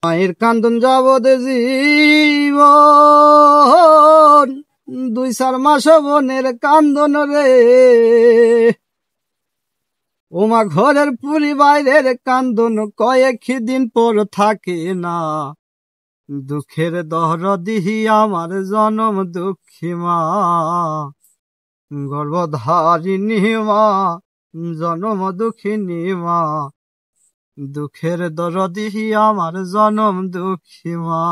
মায়ের কান্দন যাবদ জীবন 2-4 মাস বোনের কান্দন রে ওমা ঘরের পুরি বাইরের কান্দন কয়েক দিন পর থাকে না দুঃখের দরদি আমার জনম দুঃখী মা গর্ভধারিণী মা জনম দুঃখিনী মা দুঃখের দরদি আমার জনম দুঃখী মা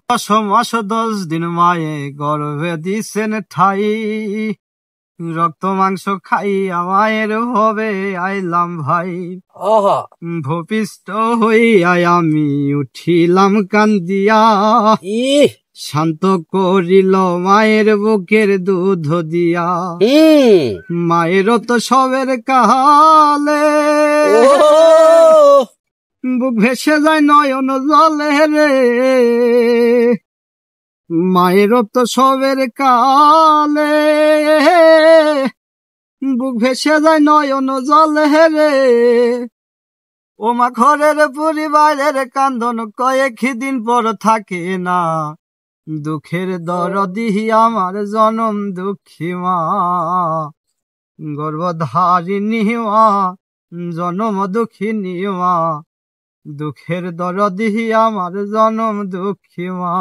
10 মাস 10 দিন মায়ে গর্ভে দিছেন ঠাই রক্ত মাংস খাইয়া মায়ের হবে আইলাম ভাই ভূপিষ্ঠ হইয়া আমি উঠিলাম কান্দিয়া শান্ত করিল মায়ের বুকের দুধ দিয়া মায়ের তো সবের কালে বুক ভেসে যায় নয়ন জলে রে মায়ের তো সবের কালে বুক ভেসে যায় নয়ন জলে রে ওমা ঘরের পরিবারের কান্দন কয়েক দিন পর থাকে না দুঃখের দরদি আমার জনম দুঃখী মা গর্ভধারিণী মা জনম দুঃখিনী মা দুঃখের দরদি আমার জনম দুঃখী মা।